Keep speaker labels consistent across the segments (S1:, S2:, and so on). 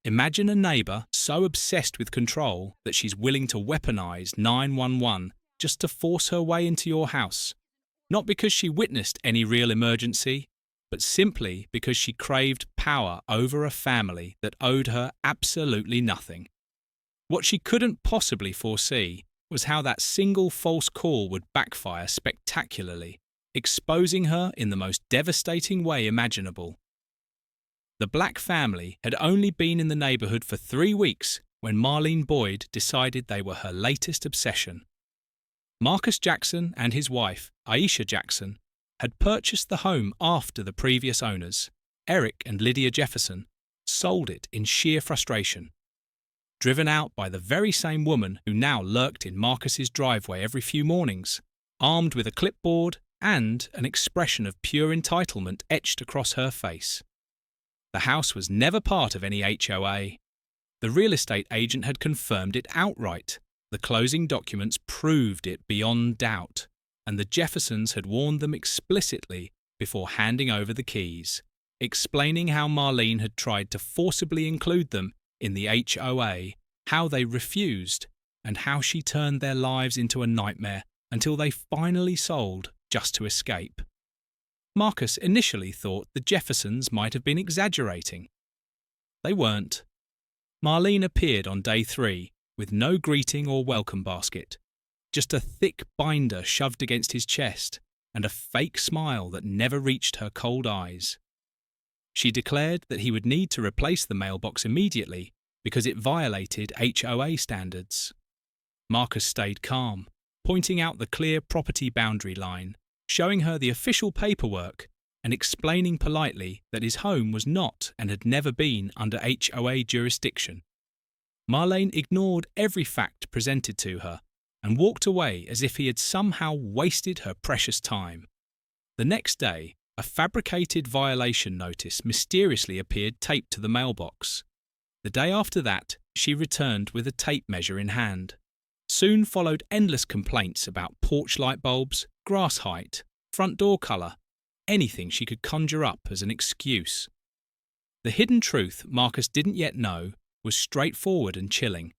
S1: Imagine a neighbour so obsessed with control that she's willing to weaponize 911 just to force her way into your house. Not because she witnessed any real emergency, but simply because she craved power over a family that owed her absolutely nothing. What she couldn't possibly foresee was how that single false call would backfire spectacularly, exposing her in the most devastating way imaginable. The Black family had only been in the neighbourhood for 3 weeks when Marlene Boyd decided they were her latest obsession. Marcus Jackson and his wife, Aisha Jackson, had purchased the home after the previous owners, Eric and Lydia Jefferson, sold it in sheer frustration. Driven out by the very same woman who now lurked in Marcus's driveway every few mornings, armed with a clipboard and an expression of pure entitlement etched across her face. The house was never part of any HOA. The real estate agent had confirmed it outright. The closing documents proved it beyond doubt, and the Jeffersons had warned them explicitly before handing over the keys, explaining how Marlene had tried to forcibly include them in the HOA, how they refused, and how she turned their lives into a nightmare until they finally sold just to escape. Marcus initially thought the Jeffersons might have been exaggerating. They weren't. Marlene appeared on day 3 with no greeting or welcome basket, just a thick binder shoved against his chest and a fake smile that never reached her cold eyes. She declared that he would need to replace the mailbox immediately because it violated HOA standards. Marcus stayed calm, pointing out the clear property boundary line, showing her the official paperwork and explaining politely that his home was not and had never been under HOA jurisdiction. Marlene ignored every fact presented to her and walked away as if he had somehow wasted her precious time. The next day, a fabricated violation notice mysteriously appeared taped to the mailbox. The day after that, she returned with a tape measure in hand. Soon followed endless complaints about porch light bulbs, grass height, front door colour, anything she could conjure up as an excuse. The hidden truth Marcus didn't yet know was straightforward and chilling.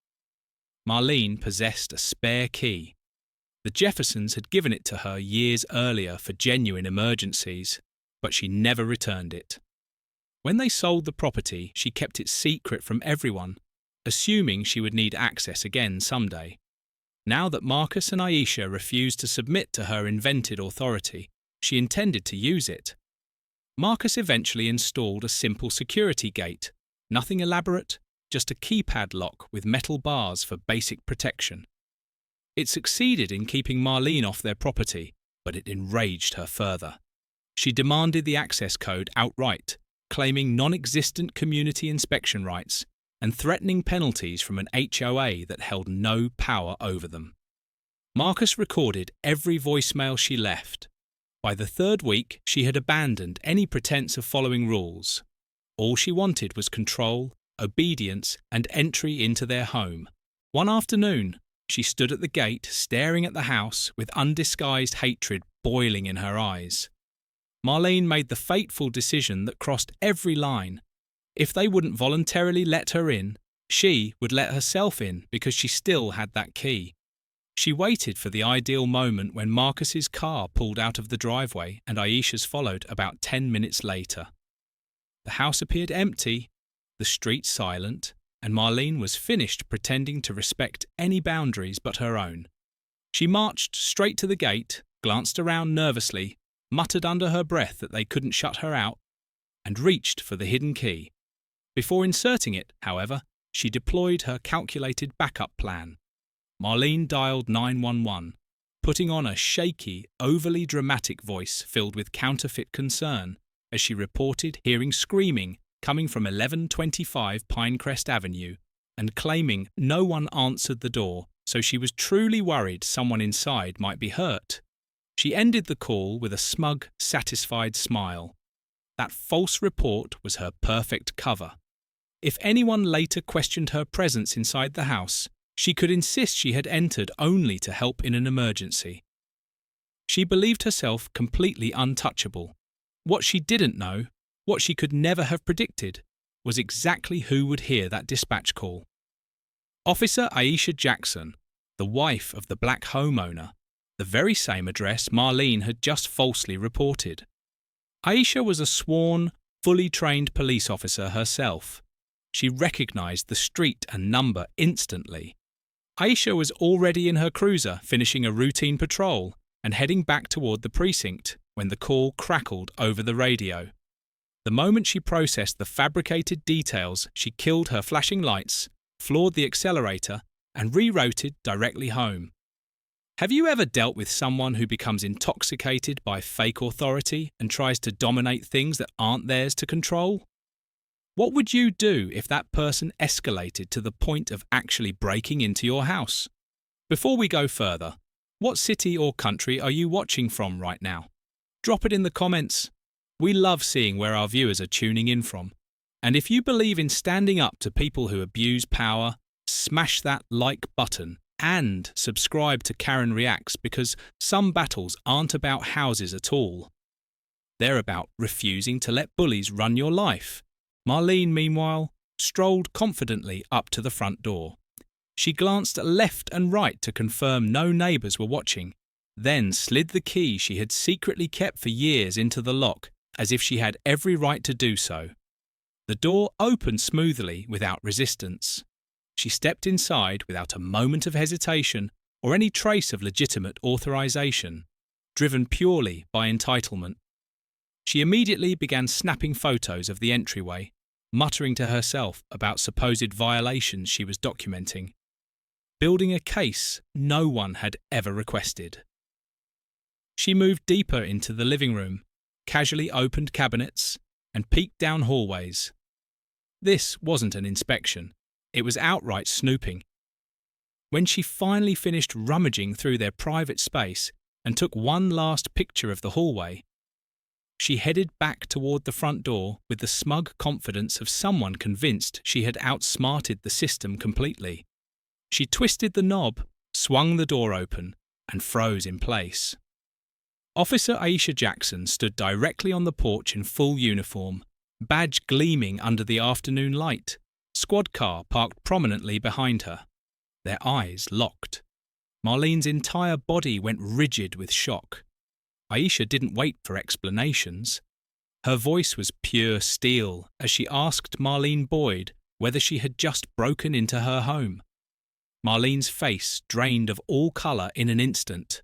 S1: Marlene possessed a spare key. The Jeffersons had given it to her years earlier for genuine emergencies, but she never returned it. When they sold the property, she kept it secret from everyone, assuming she would need access again someday. Now that Marcus and Aisha refused to submit to her invented authority, she intended to use it. Marcus eventually installed a simple security gate, nothing elaborate, just a keypad lock with metal bars for basic protection. It succeeded in keeping Marlene off their property, but it enraged her further. She demanded the access code outright, claiming non-existent community inspection rights and threatening penalties from an HOA that held no power over them. Marcus recorded every voicemail she left. By the 3rd week, she had abandoned any pretense of following rules. All she wanted was control, obedience, and entry into their home. One afternoon, she stood at the gate staring at the house with undisguised hatred boiling in her eyes. Marlene made the fateful decision that crossed every line. If they wouldn't voluntarily let her in, she would let herself in because she still had that key. She waited for the ideal moment when Marcus's car pulled out of the driveway and Aisha's followed about 10 minutes later. The house appeared empty, the street silent, and Marlene was finished pretending to respect any boundaries but her own. She marched straight to the gate, glanced around nervously, muttered under her breath that they couldn't shut her out, and reached for the hidden key. Before inserting it, however, she deployed her calculated backup plan. Marlene dialed 911, putting on a shaky, overly dramatic voice filled with counterfeit concern as she reported hearing screaming coming from 1125 Pinecrest Avenue and claiming no one answered the door, so she was truly worried someone inside might be hurt. She ended the call with a smug, satisfied smile. That false report was her perfect cover. If anyone later questioned her presence inside the house, she could insist she had entered only to help in an emergency. She believed herself completely untouchable. What she didn't know, what she could never have predicted, was exactly who would hear that dispatch call. Officer Aisha Jackson, the wife of the black homeowner, the very same address Marlene had just falsely reported. Aisha was a sworn, fully trained police officer herself. She recognized the street and number instantly. Aisha was already in her cruiser finishing a routine patrol and heading back toward the precinct when the call crackled over the radio. The moment she processed the fabricated details, she killed her flashing lights, floored the accelerator, and rerouted directly home. Have you ever dealt with someone who becomes intoxicated by fake authority and tries to dominate things that aren't theirs to control? What would you do if that person escalated to the point of actually breaking into your house? Before we go further, what city or country are you watching from right now? Drop it in the comments. We love seeing where our viewers are tuning in from. And if you believe in standing up to people who abuse power, smash that like button and subscribe to Karen Reacts, because some battles aren't about houses at all. They're about refusing to let bullies run your life. Marlene, meanwhile, strolled confidently up to the front door. She glanced left and right to confirm no neighbours were watching, then slid the key she had secretly kept for years into the lock, as if she had every right to do so. The door opened smoothly without resistance. She stepped inside without a moment of hesitation or any trace of legitimate authorization, driven purely by entitlement. She immediately began snapping photos of the entryway, muttering to herself about supposed violations she was documenting, building a case no one had ever requested. She moved deeper into the living room, casually opened cabinets, and peeked down hallways. This wasn't an inspection. It was outright snooping. When she finally finished rummaging through their private space and took one last picture of the hallway, she headed back toward the front door with the smug confidence of someone convinced she had outsmarted the system completely. She twisted the knob, swung the door open, and froze in place. Officer Aisha Jackson stood directly on the porch in full uniform, badge gleaming under the afternoon light, squad car parked prominently behind her. Their eyes locked. Marlene's entire body went rigid with shock. Aisha didn't wait for explanations. Her voice was pure steel as she asked Marlene Boyd whether she had just broken into her home. Marlene's face drained of all colour in an instant.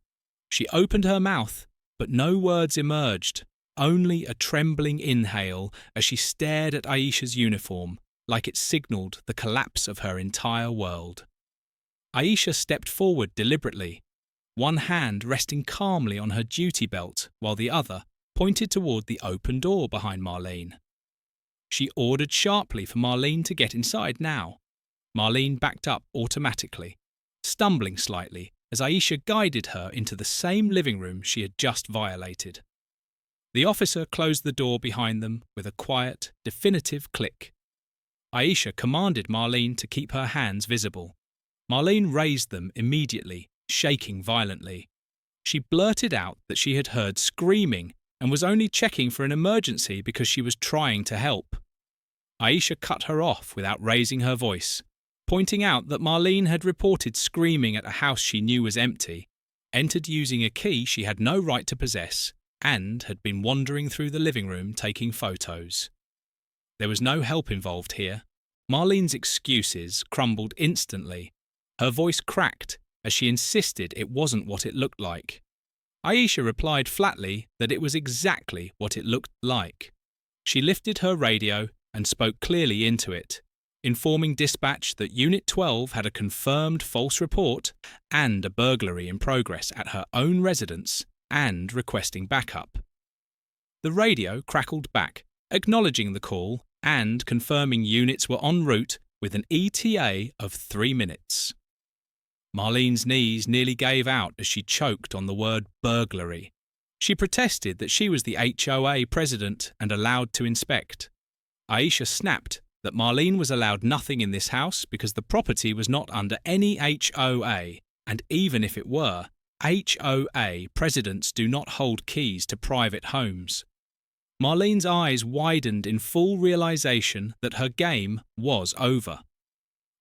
S1: She opened her mouth, but no words emerged, only a trembling inhale as she stared at Aisha's uniform, like it signalled the collapse of her entire world. Aisha stepped forward deliberately, one hand resting calmly on her duty belt while the other pointed toward the open door behind Marlene. She ordered sharply for Marlene to get inside now. Marlene backed up automatically, stumbling slightly as Aisha guided her into the same living room she had just violated. The officer closed the door behind them with a quiet, definitive click. Aisha commanded Marlene to keep her hands visible. Marlene raised them immediately, shaking violently. She blurted out that she had heard screaming and was only checking for an emergency because she was trying to help. Aisha cut her off without raising her voice, pointing out that Marlene had reported screaming at a house she knew was empty, entered using a key she had no right to possess, and had been wandering through the living room taking photos. There was no help involved here. Marlene's excuses crumbled instantly. Her voice cracked as she insisted it wasn't what it looked like. Aisha replied flatly that it was exactly what it looked like. She lifted her radio and spoke clearly into it, informing dispatch that Unit 12 had a confirmed false report and a burglary in progress at her own residence and requesting backup. The radio crackled back, acknowledging the call and confirming units were en route with an ETA of 3 minutes. Marlene's knees nearly gave out as she choked on the word burglary. She protested that she was the HOA president and allowed to inspect. Aisha snapped that Marlene was allowed nothing in this house because the property was not under any HOA, and even if it were, HOA presidents do not hold keys to private homes. Marlene's eyes widened in full realization that her game was over.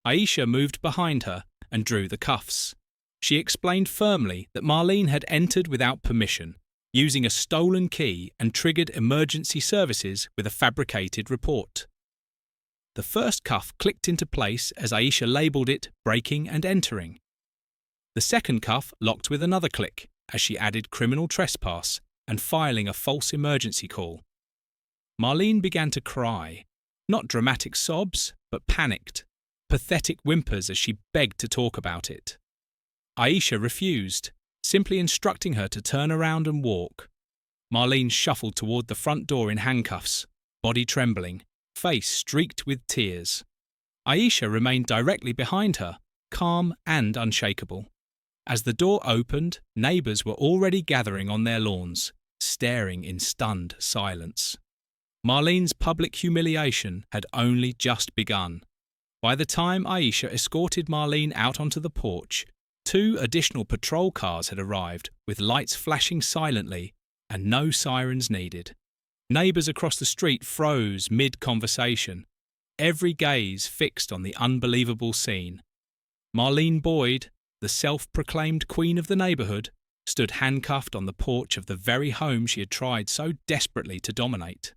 S1: Aisha moved behind her and drew the cuffs. She explained firmly that Marlene had entered without permission, using a stolen key, and triggered emergency services with a fabricated report. The first cuff clicked into place as Aisha labelled it breaking and entering. The second cuff locked with another click as she added criminal trespass and filing a false emergency call. Marlene began to cry, not dramatic sobs, but panicked, pathetic whimpers as she begged to talk about it. Aisha refused, simply instructing her to turn around and walk. Marlene shuffled toward the front door in handcuffs, body trembling, face streaked with tears. Aisha remained directly behind her, calm and unshakable. As the door opened, neighbours were already gathering on their lawns, staring in stunned silence. Marlene's public humiliation had only just begun. By the time Aisha escorted Marlene out onto the porch, 2 additional patrol cars had arrived with lights flashing silently and no sirens needed. Neighbours across the street froze mid-conversation, every gaze fixed on the unbelievable scene. Marlene Boyd, the self-proclaimed queen of the neighbourhood, stood handcuffed on the porch of the very home she had tried so desperately to dominate.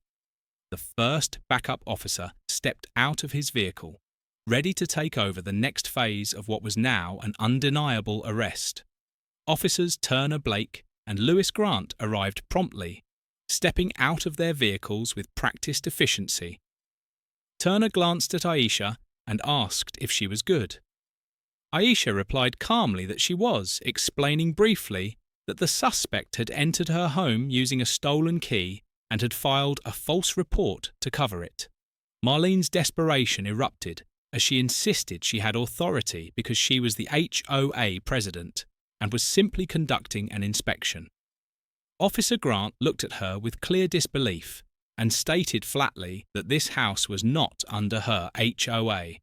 S1: The first backup officer stepped out of his vehicle, ready to take over the next phase of what was now an undeniable arrest. Officers Turner Blake and Lewis Grant arrived promptly, stepping out of their vehicles with practiced efficiency. Turner glanced at Aisha and asked if she was good. Aisha replied calmly that she was, explaining briefly that the suspect had entered her home using a stolen key and had filed a false report to cover it. Marlene's desperation erupted as she insisted she had authority because she was the HOA president and was simply conducting an inspection. Officer Grant looked at her with clear disbelief and stated flatly that this house was not under her HOA.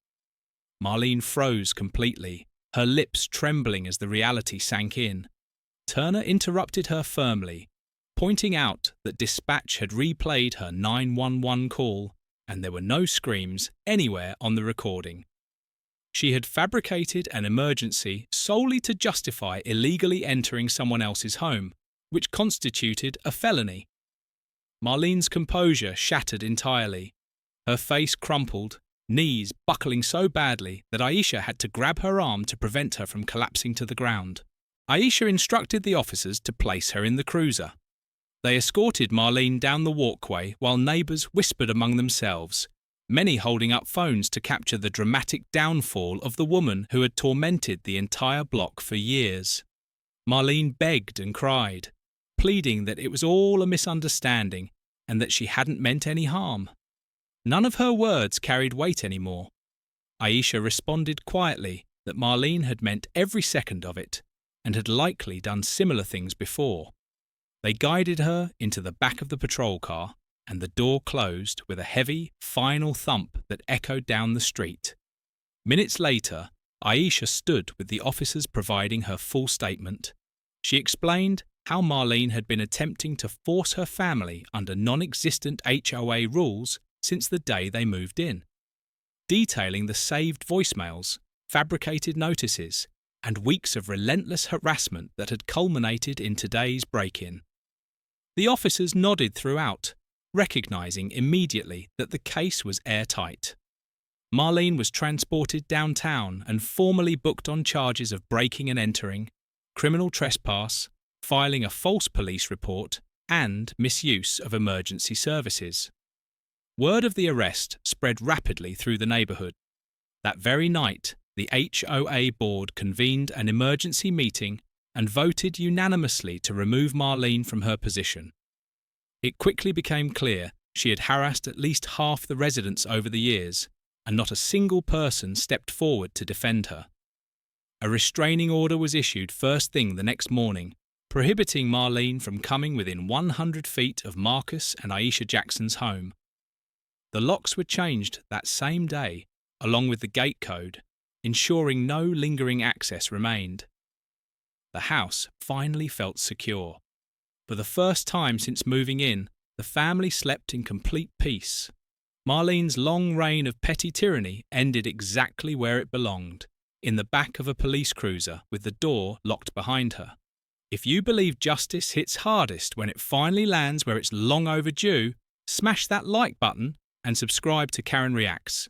S1: Marlene froze completely, her lips trembling as the reality sank in. Turner interrupted her firmly, pointing out that dispatch had replayed her 911 call and there were no screams anywhere on the recording. She had fabricated an emergency solely to justify illegally entering someone else's home, which constituted a felony. Marlene's composure shattered entirely. Her face crumpled, knees buckling so badly that Aisha had to grab her arm to prevent her from collapsing to the ground. Aisha instructed the officers to place her in the cruiser. They escorted Marlene down the walkway while neighbours whispered among themselves, many holding up phones to capture the dramatic downfall of the woman who had tormented the entire block for years. Marlene begged and cried, pleading that it was all a misunderstanding and that she hadn't meant any harm. None of her words carried weight anymore. Aisha responded quietly that Marlene had meant every second of it and had likely done similar things before. They guided her into the back of the patrol car, and the door closed with a heavy, final thump that echoed down the street. Minutes later, Aisha stood with the officers providing her full statement. She explained how Marlene had been attempting to force her family under non-existent HOA rules since the day they moved in, detailing the saved voicemails, fabricated notices, and weeks of relentless harassment that had culminated in today's break-in. The officers nodded throughout, recognising immediately that the case was airtight. Marlene was transported downtown and formally booked on charges of breaking and entering, criminal trespass, filing a false police report, and misuse of emergency services. Word of the arrest spread rapidly through the neighbourhood. That very night, the HOA board convened an emergency meeting and voted unanimously to remove Marlene from her position. It quickly became clear she had harassed at least half the residents over the years, and not a single person stepped forward to defend her. A restraining order was issued first thing the next morning, prohibiting Marlene from coming within 100 feet of Marcus and Aisha Jackson's home. The locks were changed that same day, along with the gate code, ensuring no lingering access remained. The house finally felt secure. For the first time since moving in, the family slept in complete peace. Marlene's long reign of petty tyranny ended exactly where it belonged, in the back of a police cruiser with the door locked behind her. If you believe justice hits hardest when it finally lands where it's long overdue, smash that like button and subscribe to Karen Reacts.